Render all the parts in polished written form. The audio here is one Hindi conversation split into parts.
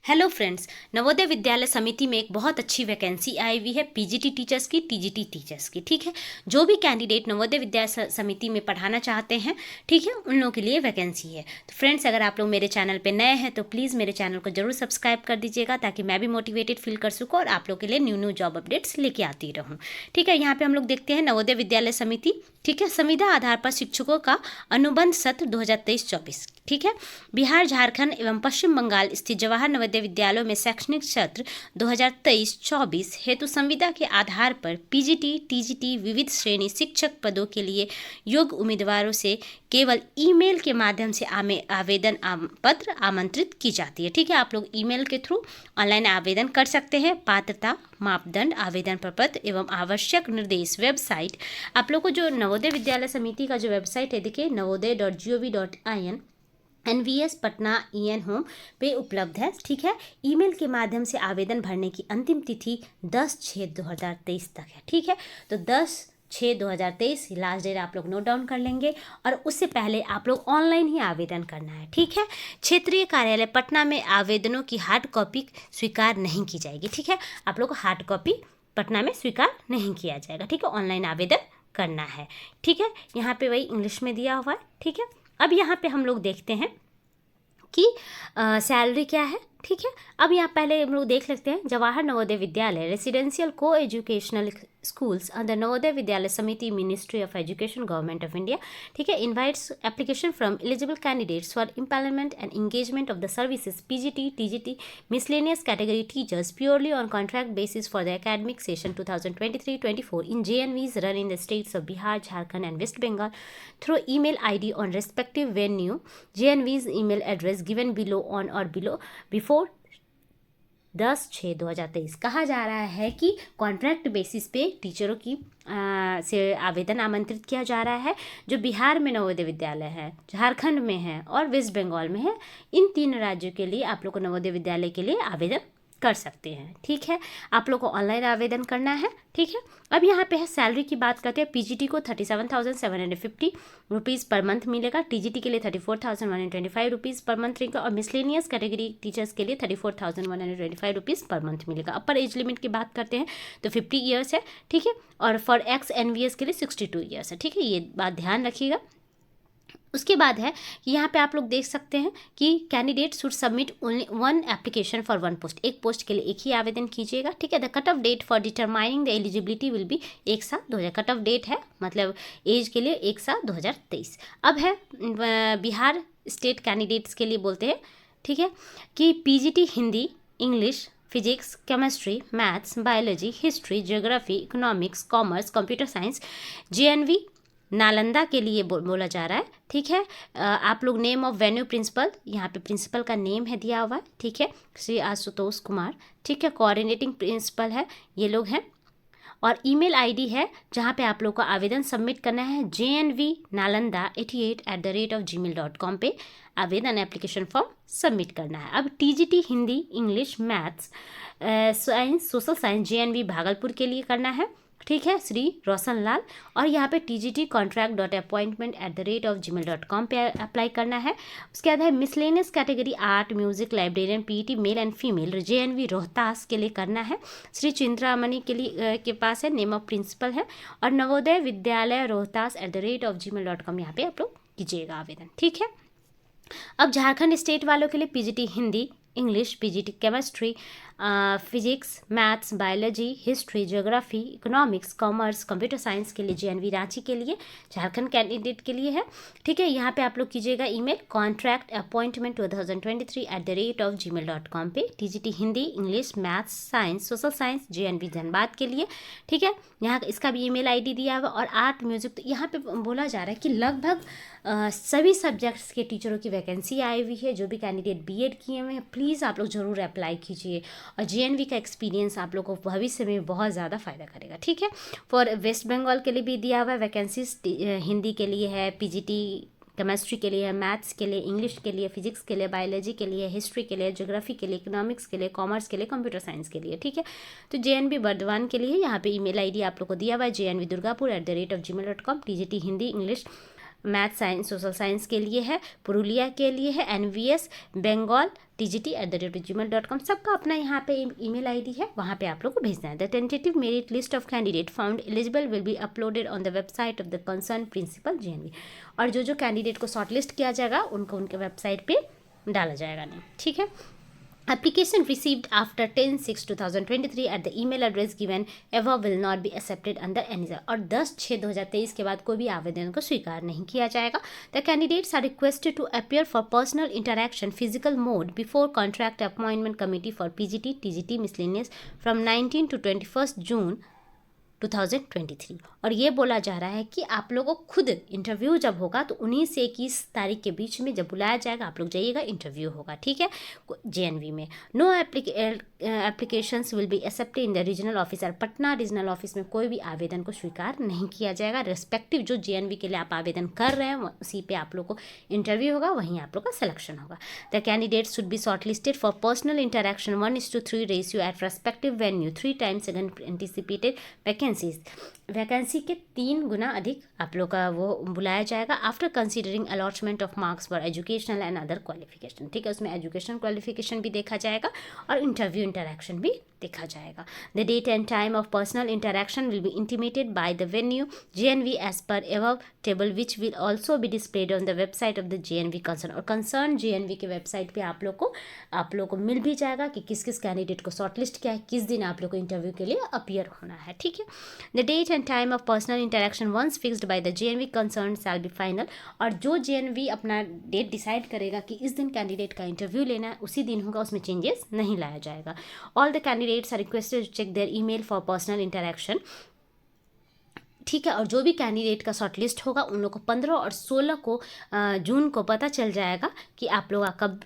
हेलो फ्रेंड्स, नवोदय विद्यालय समिति में एक बहुत अच्छी वैकेंसी आई हुई है पीजीटी टीचर्स की, टीजीटी टीचर्स की। ठीक है, जो भी कैंडिडेट नवोदय विद्यालय समिति में पढ़ाना चाहते हैं, ठीक है, उन लोगों के लिए वैकेंसी है। तो फ्रेंड्स, अगर आप लोग मेरे चैनल पे नए हैं तो प्लीज़ मेरे चैनल को जरूर सब्सक्राइब कर दीजिएगा, ताकि मैं भी मोटिवेटेड फील कर सकूँ और आप लोग के लिए न्यू न्यू जॉब अपडेट्स लेके आती रहूँ। ठीक है, यहाँ पे हम लोग देखते हैं नवोदय विद्यालय समिति। ठीक है, संविदा आधार पर शिक्षकों का अनुबंध सत्र 2023-24। ठीक है, बिहार, झारखंड एवं पश्चिम बंगाल स्थित जवाहर नवोदय विद्यालयों में शैक्षणिक सत्र 2023-24 हेतु संविदा के आधार पर पीजीटी, टीजीटी विविध श्रेणी शिक्षक पदों के लिए योग्य उम्मीदवारों से केवल ईमेल के माध्यम से आवेदन पत्र आमंत्रित की जाती है। ठीक है, आप लोग ईमेल के थ्रू ऑनलाइन आवेदन कर सकते हैं। पात्रता, मापदंड, आवेदन प्रपत्र एवं आवश्यक निर्देश वेबसाइट आप लोग को जो नवोदय विद्यालय समिति का जो वेबसाइट है, देखिए navodaya.gov.in NVS Patna EN home पे उपलब्ध है। ठीक है, ईमेल के माध्यम से आवेदन भरने की अंतिम तिथि 10/6/2023 तक है। ठीक है, तो 10/6/2023 लास्ट डेट आप लोग नोट डाउन कर लेंगे, और उससे पहले आप लोग ऑनलाइन ही आवेदन करना है। ठीक है, क्षेत्रीय कार्यालय पटना में आवेदनों की हार्ड कॉपी स्वीकार नहीं की जाएगी। ठीक है, आप लोग को हार्ड कॉपी पटना में स्वीकार नहीं किया जाएगा। ठीक है, ऑनलाइन आवेदन करना है। ठीक है, यहाँ पे वही इंग्लिश में दिया हुआ है। ठीक है, अब यहाँ पे हम लोग देखते हैं कि सैलरी क्या है। ठीक है, अब यहाँ पहले हम लोग देख लेते हैं जवाहर नवोदय विद्यालय रेसिडेंशियल को educational schools under Navodaya Vidyalaya समिति ministry of education government of India. ठीक है, invites application from eligible candidates for employment and engagement of the services PGT, TGT, miscellaneous category teachers purely on contract basis for the academic session 2023-24 in JNVs run in the states of Bihar, Jharkhand and West Bengal through email ID on respective venue. JNVs email address given below on or before 10/6/2023। कहा जा रहा है कि कॉन्ट्रैक्ट बेसिस पे टीचरों की से आवेदन आमंत्रित किया जा रहा है, जो बिहार में नवोदय विद्यालय है, झारखंड में है और वेस्ट बंगाल में है। इन 3 राज्यों के लिए आप लोग को नवोदय विद्यालय के लिए आवेदन कर सकते हैं। ठीक है, आप लोग को ऑनलाइन आवेदन करना है। ठीक है, अब यहाँ पे है सैलरी की बात करते हैं। पीजीटी को 37,750 रुपीज़ पर मंथ मिलेगा, टीजीटी के लिए 34,125 रुपीज़ पर मंथ रहेगा, और मिसलेनियस कैटेगरी टीचर्स के लिए 34,125 रुपीज़ पर मंथ मिलेगा। अपर एज लिमिट की बात करते हैं तो 50 ईयर्स है। ठीक है, और फॉर एक्स NVS के लिए 62 ईयर्स है। ठीक है, ये बात ध्यान रखिएगा। उसके बाद है कि यहाँ पे आप लोग देख सकते हैं कि candidate should submit only 1 application for 1 post. एक पोस्ट के लिए एक ही आवेदन कीजिएगा। ठीक है, the cut off date for determining the eligibility will be 1/7/2000। Cut off date है मतलब एज के लिए 1/7/2023। अब है बिहार स्टेट कैंडिडेट्स के लिए बोलते हैं। ठीक है, कि PGT Hindi, English, physics, chemistry, maths, biology, history, geography, economics, commerce, computer science, JNV Nalanda के लिए बोला जा रहा है। ठीक है, आप लोग नेम ऑफ वेन्यू प्रिंसिपल, यहाँ पे प्रिंसिपल का नेम है दिया हुआ है। ठीक है, श्री आशुतोष कुमार। ठीक है, कोऑर्डिनेटिंग प्रिंसिपल है, ये लोग हैं। और ईमेल आईडी है जहाँ पे आप लोग को आवेदन सबमिट करना है, JNVnalanda88@gmail.com पे आवेदन एप्लीकेशन फॉर्म सबमिट करना है। अब TGT Hindi, English, maths, science, social science JNV Bhagalpur के लिए करना है। ठीक है, श्री रोशन लाल। और यहाँ पे TGT contract.appointment@gmail.com पे अप्लाई करना है। उसके बाद है miscellaneous category art, music, librarian, PET male and female JNV Rohtas के लिए करना है। श्री चिंतामणि के लिए के पास है, नेम ऑफ प्रिंसिपल है। और नवोदय विद्यालय रोहतास @gmail.com यहाँ पे आप लोग कीजिएगा आवेदन। ठीक है, अब झारखंड स्टेट वालों के लिए PGT Hindi, English, PGT chemistry, physics, maths, biology, history, geography, economics, commerce, computer science के लिए JNV रांची के लिए झारखंड कैंडिडेट के लिए है। ठीक है, यहाँ पे आप लोग कीजिएगा ईमेल contractappointment2023@gmail.com पे। TGT Hindi, English, maths, science, social science JNV Dhanbad के लिए। ठीक है, यहाँ इसका भी ईमेल आईडी दिया हुआ। और आर्ट, म्यूजिक, तो यहाँ पे बोला जा रहा है कि लगभग सभी सब्जेक्ट्स के टीचरों की वैकेंसी आई हुई है। जो भी कैंडिडेट BEd किए हुए हैं, प्लीज़ आप लोग ज़रूर अप्लाई कीजिए, और JNV का एक्सपीरियंस आप लोग को भविष्य में बहुत ज़्यादा फ़ायदा करेगा। ठीक है, फॉर वेस्ट बंगाल के लिए भी दिया हुआ है वैकेंसीज। हिंदी के लिए है, पीजीटी केमिस्ट्री के लिए है, मैथ्स के लिए, इंग्लिश के लिए, फिजिक्स के लिए, बायोलॉजी के लिए, हिस्ट्री के लिए, ज्योग्राफी के लिए, इकोनॉमिक्स के लिए, कॉमर्स के लिए, कंप्यूटर साइंस के लिए। ठीक है, तो JNV बर्दवान के लिए यहाँ पे ईमेल आईडी आप लोग को दिया हुआ है, JNV Durgapur @gmail.com। TGT Hindi, English, math science social science के लिए है, पुरुलिया के लिए है, NVS बंगाल tgt@gmail.com। सबका अपना यहाँ पे ईमेल आईडी है, वहाँ पे आप लोग को भेजना है। The tentative merit list of candidate found eligible will be uploaded on the website of the concern principal GNV। और जो कैंडिडेट को शॉर्टलिस्ट किया जाएगा उनको उनके वेबसाइट पे डाला जाएगा नहीं, ठीक है। Application received after 10/6/2023 at the email address given above will not be accepted under any। और 10/6/2023 के बाद कोई भी आवेदन को स्वीकार नहीं किया जाएगा। The candidates are requested to appear for personal interaction physical mode before contract appointment committee for PGT TGT miscellaneous from 19 to 21st June 2023। और ये बोला जा रहा है कि आप लोगों को खुद इंटरव्यू जब होगा तो 19 से 21 तारीख के बीच में जब बुलाया जाएगा आप लोग जाइएगा, इंटरव्यू होगा, ठीक है, JNV में। No applications will be accepted in the regional office. और पटना रीजनल ऑफिस में कोई भी आवेदन को स्वीकार नहीं किया जाएगा। रेस्पेक्टिव जो JNV के लिए आप आवेदन कर रहे हैं उसी पे आप लोग को इंटरव्यू होगा, वहीं आप लोग का सिलेक्शन होगा। The candidate should be shortlisted for personal interaction 1:3 ratio at respective venue 3 times anticipated vacancy के 3 गुना अधिक आप लोग का वो बुलाया जाएगा। After considering allotment of marks for educational and other qualification, ठीक है, उसमें एजुकेशन क्वालिफिकेशन भी देखा जाएगा और इंटरव्यू इंटरेक्शन भी देखा जाएगा। The date and time of personal interaction will be intimated by the venue JNV as per above table which will also be displayed on the website of the JNV concern. और कंसर्न JNV के वेबसाइट पे आप लोग को मिल भी जाएगा कि किस किस कैंडिडेट को शॉर्टलिस्ट किया है, किस दिन आप लोग को इंटरव्यू के लिए अपीयर होना है, ठीक है। The date and time of personal interaction once fixed by the JNV concern shall be final. और जो JNV अपना डेट डिसाइड करेगा कि इस दिन कैंडिडेट का इंटरव्यू लेना है उसी दिन होगा, उसमें चेंजेस नहीं लाया जाएगा। All the candidates are requested to check their email for personal interaction, ठीक है। और जो भी कैंडिडेट का शॉर्टलिस्ट होगा उन लोग को 15 और 16 को जून को पता चल जाएगा कि आप लोग का कब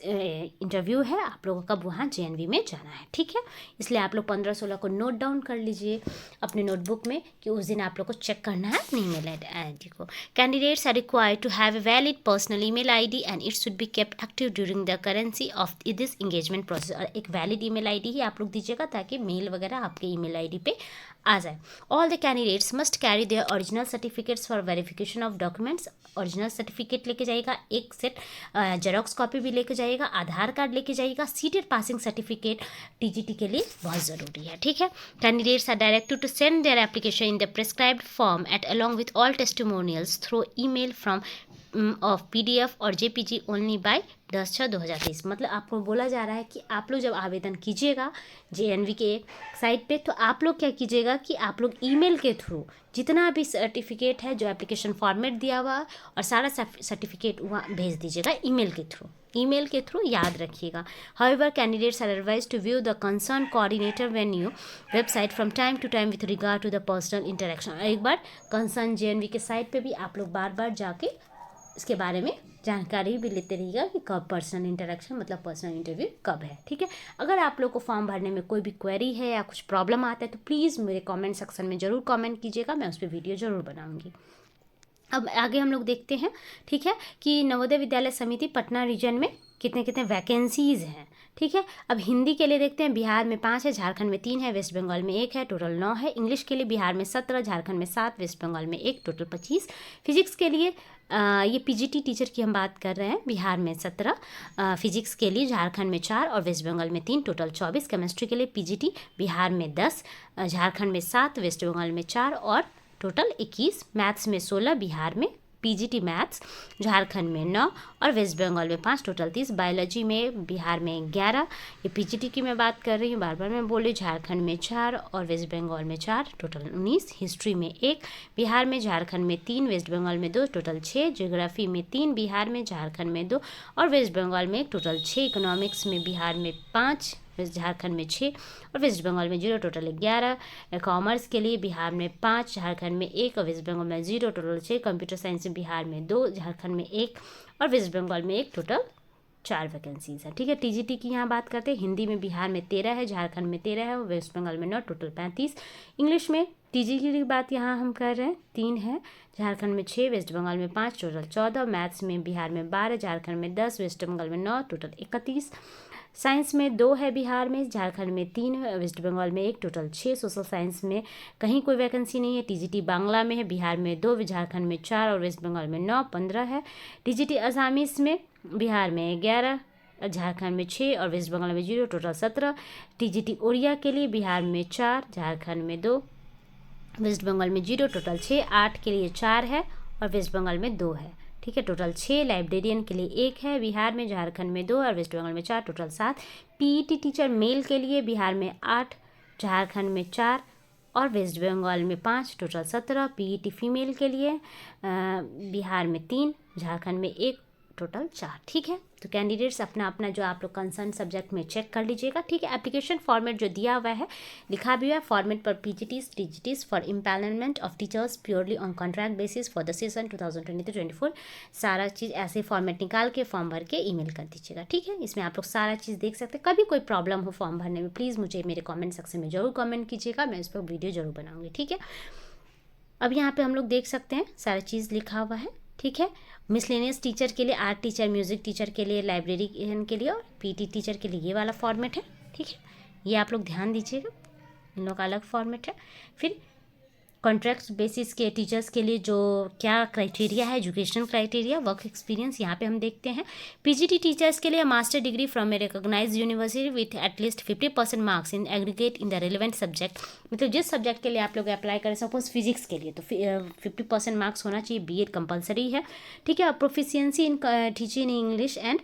इंटरव्यू है, आप लोगों को कब वहाँ JNV में जाना है, ठीक है। इसलिए आप लोग 15-16 को नोट डाउन कर लीजिए अपने नोटबुक में कि उस दिन आप लोग को चेक करना है अपनी ईमेल आईडी को। Candidates are required to have a valid personal email ID and it should be kept active during the currency of this engagement process. और एक वैलिड ईमेल आईडी ही आप लोग दीजिएगा ताकि मेल वगैरह आपके ईमेल आईडी पे आ जाए। All the candidates must carry their original certificates for verification of documents. Original certificate लेके जाइएगा, एक सेट जेरोक्स कॉपी भी लेके जाइएगा, आधार कार्ड लेके जाइएगा, सीटेड पासिंग सर्टिफिकेट TGT के लिए बहुत ज़रूरी है, ठीक है। Candidates are directed to send their application in the prescribed form at along with all testimonials through email from of PDF और JPG ओनली बाय 10/6/2023। मतलब आपको बोला जा रहा है कि आप लोग जब आवेदन कीजिएगा JNV के साइट पे तो आप लोग क्या कीजिएगा कि आप लोग ईमेल के थ्रू जितना भी सर्टिफिकेट है जो एप्लीकेशन फॉर्मेट दिया हुआ और सारा सर्टिफिकेट वहाँ भेज दीजिएगा ईमेल के थ्रू याद रखिएगा। However, candidates are advised to view the concerned coordinator venue website from time to time with regard to the personal interaction। एक बार कंसर्न JNV के साइट पे भी आप लोग बार बार जाके इसके बारे में जानकारी भी लेते रहिएगा कि कब पर्सनल इंटरेक्शन मतलब पर्सनल इंटरव्यू कब है, ठीक है। अगर आप लोग को फॉर्म भरने में कोई भी क्वेरी है या कुछ प्रॉब्लम आता है तो प्लीज़ मेरे कमेंट सेक्शन में ज़रूर कमेंट कीजिएगा, मैं उस पर वीडियो ज़रूर बनाऊँगी। अब आगे हम लोग देखते हैं, ठीक है, कि नवोदय विद्यालय समिति पटना रीजन में कितने कितने वैकेंसीज़ हैं, ठीक है। अब हिंदी के लिए देखते हैं, बिहार में 5 है, झारखंड में 3 है, वेस्ट बंगाल में 1 है, टोटल 9 है। इंग्लिश के लिए बिहार में 17, झारखंड में 7, वेस्ट बंगाल में 1, टोटल 25। फिजिक्स के लिए ये PGT टीचर की हम बात कर रहे हैं, बिहार में 17 फिजिक्स के लिए, झारखंड में 4 और वेस्ट बंगाल में 3, टोटल 24। केमिस्ट्री के लिए PGT बिहार में 10, झारखंड में 7, वेस्ट बंगाल में 4 और टोटल 21। मैथ्स में 16, बिहार में PGT मैथ्स, झारखंड में 9 और वेस्ट बंगाल में 5, टोटल 30। बायोलॉजी में बिहार में 11, ये PGT की मैं बात कर रही हूँ, बार बार मैं बोली, झारखंड में 4 और वेस्ट बंगाल में 4, टोटल 19। हिस्ट्री में 1, बिहार में, झारखंड में 3, वेस्ट बंगाल में 2, टोटल 6। ज्योग्राफी में 3, बिहार में, झारखंड में 2 और वेस्ट बंगाल में 1, टोटल 6। इकोनॉमिक्स में बिहार में 5, झारखंड में 6 और वेस्ट बंगाल में 0, टोटल 11। कॉमर्स के लिए बिहार में 5, झारखंड में 1 और वेस्ट बंगाल में 0, टोटल 6। कंप्यूटर साइंस में बिहार में 2, झारखंड में 1 और वेस्ट बंगाल में 1, टोटल 4 वैकेंसीज है, ठीक है। TGT की यहाँ बात करते हैं, हिंदी में बिहार में 13 है, झारखंड में 13 है और वेस्ट बंगाल में 9, टोटल 35। इंग्लिश में TGT की बात यहाँ हम कर रहे हैं, 3 है, झारखंड में 6, वेस्ट बंगाल में 5, टोटल 14। मैथ्स में बिहार में 12, झारखंड में 10, वेस्ट बंगाल में 9, टोटल 31। साइंस में 2 है बिहार में, झारखंड में 3 है, वेस्ट बंगाल में 1, टोटल 6। सोशल साइंस में कहीं कोई वैकेंसी नहीं है। टीजीटी बांग्ला में है, बिहार में 2, झारखंड में 4 और वेस्ट बंगाल में 9, 15 है। टीजीटी असामीस में बिहार में 11, झारखंड में 6 और वेस्ट बंगाल में 0, टोटल 17। टीजीटी उड़िया के लिए बिहार में 4, झारखंड में 2, वेस्ट बंगाल में 0, टोटल 6। 8 के लिए 4 है और वेस्ट बंगाल में 2 है, ठीक है, टोटल 6। लाइब्रेरियन के लिए 1 है, बिहार में, झारखंड में 2 और वेस्ट बंगाल में 4, टोटल 7। पीईटी टीचर मेल के लिए बिहार में 8, झारखंड में 4 और वेस्ट बंगाल में 5, टोटल 17। पीईटी फीमेल के लिए बिहार में 3, झारखंड में 1, टोटल 4, ठीक है। तो कैंडिडेट्स अपना अपना जो आप लोग कंसर्न सब्जेक्ट में चेक कर लीजिएगा, ठीक है। एप्लीकेशन फॉर्मेट जो दिया हुआ है, लिखा भी हुआ है फॉर्मेट पर PGTs TGTs for empanelment of teachers purely on contract basis for the session 2023-24। सारा चीज़ ऐसे फॉर्मेट निकाल के फॉर्म भर के ईमेल कर दीजिएगा, ठीक है। इसमें आप लोग सारा चीज़ देख सकते हैं। कभी कोई प्रॉब्लम हो फॉर्म भरने में, प्लीज़ मुझे मेरे कॉमेंट सेक्शन में जरूर कॉमेंट कीजिएगा, मैं इस पर वीडियो जरूर बनाऊँगी, ठीक है। अब यहाँ पर हम लोग देख सकते हैं सारा चीज़ लिखा हुआ है, ठीक है। मिसलेनियस टीचर के लिए, आर्ट टीचर, म्यूजिक टीचर के लिए, लाइब्रेरियन के लिए और पीटी टीचर के लिए ये वाला फॉर्मेट है, ठीक है। ये आप लोग ध्यान दीजिएगा, इन लोग का अलग फॉर्मेट है। फिर कॉन्ट्रैक्ट बेसिस के टीचर्स के लिए जो क्या क्राइटेरिया है, एजुकेशनल क्राइटेरिया, वर्क एक्सपीरियंस, यहाँ पे हम देखते हैं। पीजीटी टीचर्स के लिए master degree from a recognised university with at least 50% marks in aggregate in the relevant subject. मतलब जिस सब्जेक्ट के लिए आप लोग अप्लाई करें, सपोज फिजिक्स के लिए तो 50% मार्क्स होना चाहिए, बीएड कंपलसरी है, ठीक है। और proficiency in teaching in English and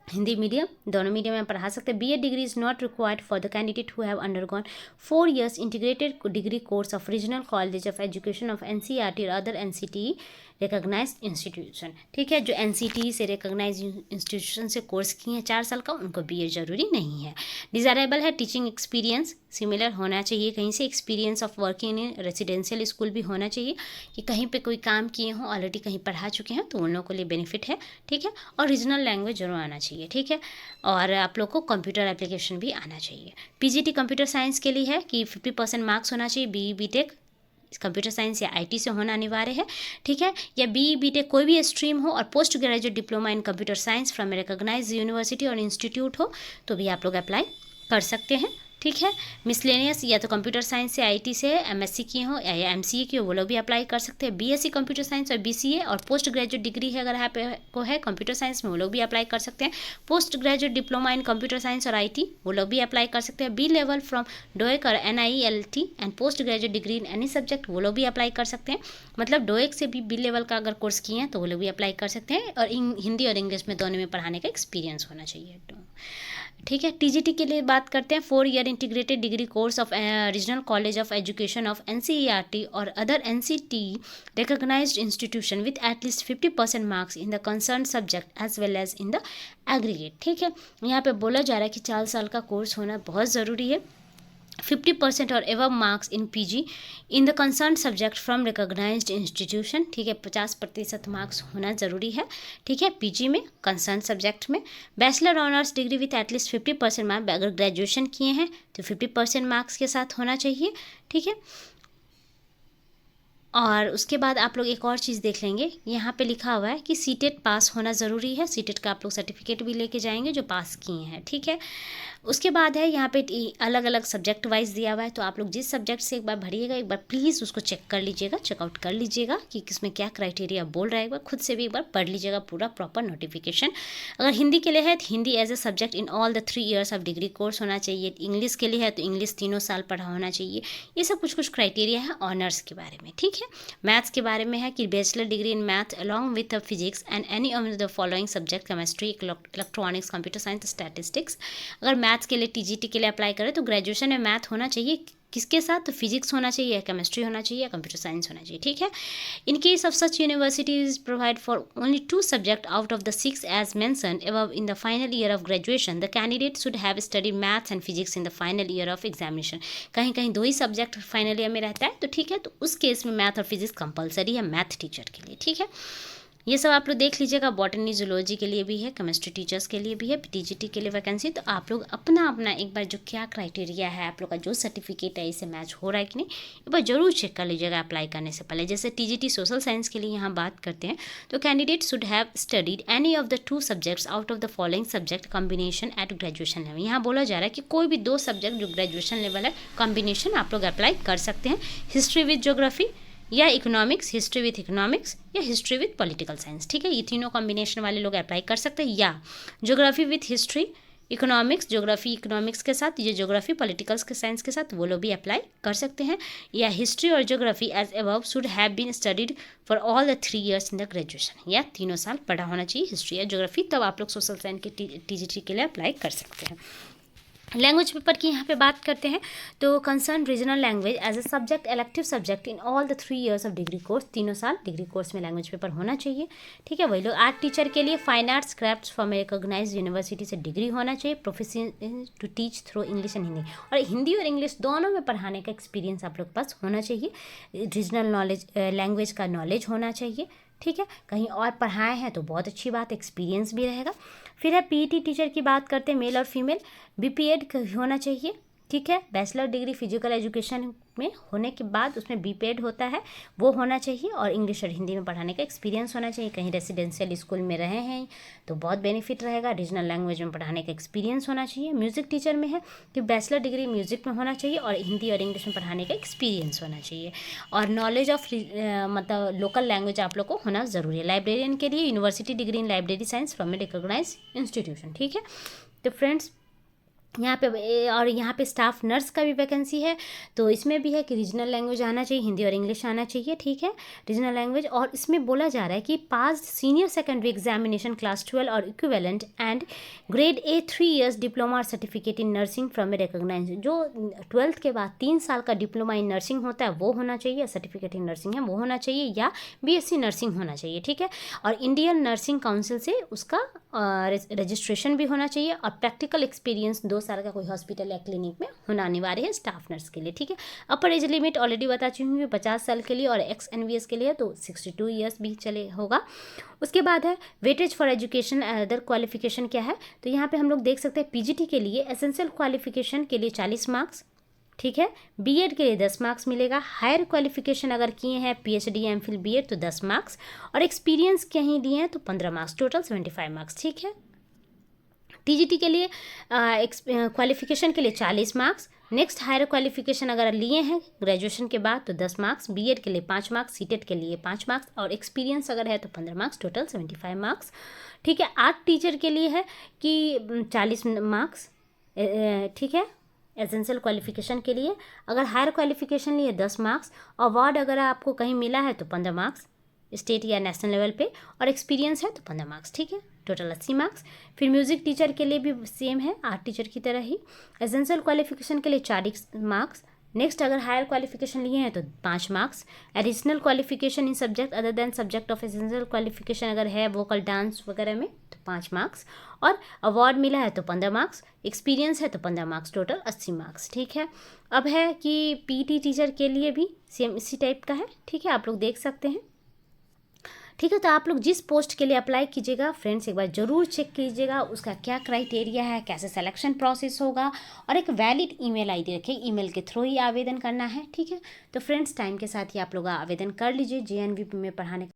Hindi medium, दोनों मीडियम में पढ़ा सकते हैं। BEd degree is not required for the candidate who have undergone 4 years integrated degree course of regional college of education of NCERT और अदर एनसीटी रिकॉग्नाइज्ड इंस्टीट्यूशन, ठीक है। जो एनसीटी से रिकॉग्नाइज इंस्टीट्यूशन से कोर्स किए हैं 4 साल का, उनको बीएड जरूरी नहीं है। डिजायरेबल है टीचिंग एक्सपीरियंस सिमिलर होना चाहिए, कहीं से experience of working in residential school भी होना चाहिए, कि कहीं पे कोई काम किए हों, ऑलरेडी कहीं पढ़ा चुके हैं, तो उन लोगों के लिए बेनिफिट है, ठीक है। और रीजनल लैंग्वेज जरूर आना चाहिए, ठीक है। और आप लोग को कंप्यूटर एप्लीकेशन भी आना चाहिए। पीजीटी कंप्यूटर साइंस के लिए है कि 50% मार्क्स होना चाहिए, बीई बीटेक कंप्यूटर साइंस या आईटी से होना अनिवार्य है, ठीक है। या बीई बीटेक कोई भी स्ट्रीम हो और post graduate diploma in computer science from recognised university और इंस्टीट्यूट हो, तो भी आप लोग अप्लाई कर सकते हैं, ठीक है। मिसलेनियस या तो कंप्यूटर साइंस से, आईटी से एमएससी किए हो या एमसीए किए हो, वो लोग भी अप्लाई कर सकते हैं। बीएससी कंप्यूटर साइंस और बीसीए और पोस्ट ग्रेजुएट डिग्री है अगर आप को है कंप्यूटर साइंस में, वो लोग भी अप्लाई कर सकते हैं। Post graduate diploma in computer science और आईटी, वो लोग भी अप्लाई कर सकते हैं। बी लेवल फ्रॉम डोएक और NIELIT and post graduate degree in any subject, वो लोग भी अप्लाई कर सकते हैं। मतलब डोएक से भी बी लेवल का अगर कोर्स किए हैं तो वो लोग भी अप्लाई कर सकते हैं। और हिंदी और इंग्लिश में दोनों में पढ़ाने का एक्सपीरियंस होना चाहिए, ठीक है। टीजीटी के लिए बात करते हैं। 4 year integrated degree course of regional college of education of NCERT और other NCT recognised institution with at least 50% marks in the concern subject as well as in the aggregate, ठीक है। यहाँ पे बोला जा रहा है कि 4 साल का कोर्स होना बहुत ज़रूरी है। 50% और above marks in PG in the concern subject from recognised institution, ठीक है। 50% मार्क्स होना ज़रूरी है, ठीक है, पीजी में कंसर्न सब्जेक्ट में। Bachelor honours degree with at least 50% marks, अगर ग्रेजुएशन किए हैं तो 50% मार्क्स के साथ होना चाहिए, ठीक है। और उसके बाद आप लोग एक और चीज़ देख लेंगे, यहाँ पे लिखा हुआ है कि सीटेट पास होना ज़रूरी है। सीटेट का आप लोग सर्टिफिकेट भी लेके जाएंगे जो पास किए हैं, ठीक है। उसके बाद है यहाँ पे अलग अलग सब्जेक्ट वाइज दिया हुआ है, तो आप लोग जिस सब्जेक्ट से एक बार भरिएगा, एक बार प्लीज़ उसको चेक कर लीजिएगा, चेकआउट कर लीजिएगा कि किसमें क्या क्राइटेरिया बोल रहा है। एक बार खुद से भी एक बार पढ़ लीजिएगा पूरा प्रॉपर नोटिफिकेशन। अगर हिंदी के लिए है तो Hindi as a subject in all the 3 years of degree course होना चाहिए। इंग्लिश के लिए है तो इंग्लिश 3 साल पढ़ा होना चाहिए। ये सब कुछ क्राइटेरिया है ऑनर्स के बारे में, ठीक है। मैथ्स के बारे में है कि bachelor degree in math along with physics and any of the following subject, chemistry, electronics, computer science, statistics. अगर मैथ्स के लिए टीजीटी के लिए अप्लाई करें तो ग्रेजुएशन में मैथ होना चाहिए, किसके साथ, तो फिजिक्स होना चाहिए या केमिस्ट्री होना चाहिए या कंप्यूटर साइंस होना चाहिए, ठीक है। In case of such universities provide for only 2 subject out of the 6 as mentioned above in the final year of graduation, the candidate should have study maths and physics in the final year of examination. कहीं कहीं 2 ही सब्जेक्ट फाइनल ईयर में रहता है तो ठीक है, तो उस केस में मैथ और फिजिक्स कंपलसरी है मैथ टीचर के लिए, ठीक है। ये सब आप लोग देख लीजिएगा। बॉटनी जूलॉजी के लिए भी है, केमिस्ट्री टीचर्स के लिए भी है, टीजीटी के लिए वैकेंसी। तो आप लोग अपना अपना एक बार जो क्या क्राइटेरिया है, आप लोग का जो सर्टिफिकेट है, इससे मैच हो रहा है कि नहीं, एक बार जरूर चेक कर लीजिएगा अप्लाई करने से पहले। जैसे टीजीटी सोशल साइंस के लिए यहाँ बात करते हैं तो candidate should have studied any of the 2 subjects out of the following subject combination at graduation level. यहाँ बोला जा रहा है कि कोई भी 2 सब्जेक्ट जो ग्रेजुएशन लेवल है कॉम्बिनेशन आप लोग अप्लाई कर सकते हैं। हिस्ट्री विद ज्योग्राफी या इकोनॉमिक्स, हिस्ट्री विथ इकोनॉमिक्स या हिस्ट्री विथ पॉलिटिकल साइंस, ठीक है। ये तीनों कॉम्बिनेशन वाले लोग अप्लाई कर सकते हैं। या geography with history, economics, geography economics के साथ, ये ज्योग्राफी पॉलिटिकल्स के साइंस के साथ वो लोग भी अप्लाई कर सकते हैं। या हिस्ट्री और geography as above should have been studied for all the 3 years in the graduation, या 3 साल पढ़ा होना चाहिए हिस्ट्री या ज्योग्राफी, तब आप लोग सोशल साइंस के टीजीटी के लिए अप्लाई कर सकते हैं। लैंग्वेज पेपर की यहाँ पे बात करते हैं तो concern regional language as a subject elective subject in all the 3 years of degree course, 3 साल डिग्री कोर्स में लैंग्वेज पेपर होना चाहिए, ठीक है। वही लोग आर्ट टीचर के लिए fine arts crafts from recognised university से डिग्री होना चाहिए, proficient to teach through English and Hindi, और हिंदी और इंग्लिश दोनों में पढ़ाने का एक्सपीरियंस आप लोग के पास होना चाहिए। रीजनल नॉलेज, लैंग्वेज का नॉलेज होना चाहिए, ठीक है। कहीं और पढ़ाए हैं तो बहुत अच्छी बात, एक्सपीरियंस भी रहेगा। फिर है पीटी टीचर की बात करते हैं, मेल और फीमेल, बीपीएड होना चाहिए, ठीक है। बैचलर डिग्री फिजिकल एजुकेशन में होने के बाद उसमें बीपीएड होता है, वो होना चाहिए। और इंग्लिश और हिंदी में पढ़ाने का एक्सपीरियंस होना चाहिए। कहीं रेसिडेंशियल स्कूल में रहे हैं तो बहुत बेनिफिट रहेगा। रीजनल लैंग्वेज में पढ़ाने का एक्सपीरियंस होना चाहिए। म्यूज़िक टीचर में है कि बैचलर डिग्री म्यूज़िक में होना चाहिए और हिंदी और इंग्लिश में पढ़ाने का एक्सपीरियंस होना चाहिए। और नॉलेज ऑफ मतलब लोकल लैंग्वेज आप लोग को होना ज़रूरी है। लाइब्रेरियन के लिए university degree in library science from a recognised institution, ठीक है। तो फ्रेंड्स यहाँ पे और यहाँ पे स्टाफ नर्स का भी वैकेंसी है, तो इसमें भी है कि रीजनल लैंग्वेज आना चाहिए, हिंदी और इंग्लिश आना चाहिए, ठीक है। रीजनल लैंग्वेज, और इसमें बोला जा रहा है कि pass senior secondary examination class 12 और equivalent and grade A 3 years diploma और certificate in nursing from a recognise, जो 12th के बाद 3 साल का डिप्लोमा इन नर्सिंग होता है वो होना चाहिए, सर्टिफिकेट इन नर्सिंग है वो होना चाहिए, या बीएससी नर्सिंग होना चाहिए, ठीक है। और इंडियन नर्सिंग काउंसिल से उसका रजिस्ट्रेशन भी होना चाहिए। और प्रैक्टिकल एक्सपीरियंस 2 साल का कोई हॉस्पिटल या क्लिनिक में होना अनिवार्य है स्टाफ नर्स के लिए, ठीक है। अपर एज लिमिट ऑलरेडी बता चुकी हूँ 50 साल के लिए, और एक्स एनवीएस के लिए तो 62 years भी चले होगा। उसके बाद है weightage for education other qualification क्या है, तो यहाँ पे हम लोग देख सकते हैं पीजीटी के लिए एसेंशियल क्वालिफिकेशन के लिए 40 मार्क्स, ठीक है। बीएड के लिए 10 मार्क्स मिलेगा। हायर क्वालिफिकेशन अगर किए हैं पीएचडी एमफिल बीएड तो 10 मार्क्स, और एक्सपीरियंस कहीं दिए हैं तो 15 मार्क्स, टोटल 75 मार्क्स, ठीक है। टीजीटी के लिए क्वालिफिकेशन के लिए 40 मार्क्स। नेक्स्ट हायर क्वालिफिकेशन अगर लिए हैं ग्रेजुएशन के बाद तो 10 मार्क्स, बीएड के लिए 5 मार्क्स, सीटेट के लिए 5 मार्क्स, और एक्सपीरियंस अगर है तो 15 मार्क्स, टोटल 75 मार्क्स, ठीक है। आर्ट टीचर के लिए है कि 40 मार्क्स, ठीक है। एसेंशियल क्वालिफिकेशन के लिए अगर हायर क्वालिफिकेशन लिए 10 मार्क्स, अवार्ड अगर आपको कहीं मिला है तो 15 मार्क्स स्टेट या नेशनल लेवल पे, और एक्सपीरियंस है तो 15 मार्क्स, ठीक है, टोटल 80 मार्क्स। फिर म्यूज़िक टीचर के लिए भी सेम है, आर्ट टीचर की तरह ही। एसेंशियल क्वालिफिकेशन के लिए 40 मार्क्स। नेक्स्ट अगर हायर क्वालिफिकेशन लिए हैं तो 5 marks. Additional qualification in subject other than subject of essential qualification अगर है वोकल डांस वगैरह में तो 5 मार्क्स, और अवार्ड मिला है तो 15 मार्क्स, एक्सपीरियंस है तो 15 मार्क्स, टोटल 80 मार्क्स, ठीक है। अब है कि पीटी टीचर के लिए भी सेम इसी टाइप का है, ठीक है, आप लोग देख सकते हैं, ठीक है। तो आप लोग जिस पोस्ट के लिए अप्लाई कीजिएगा फ्रेंड्स एक बार ज़रूर चेक कीजिएगा उसका क्या क्राइटेरिया है, कैसे सिलेक्शन प्रोसेस होगा, और एक वैलिड ईमेल आईडी रखिए, ईमेल के थ्रू ही आवेदन करना है, ठीक है। तो फ्रेंड्स टाइम के साथ ही आप लोग आवेदन कर लीजिए जेएनवी में पढ़ाने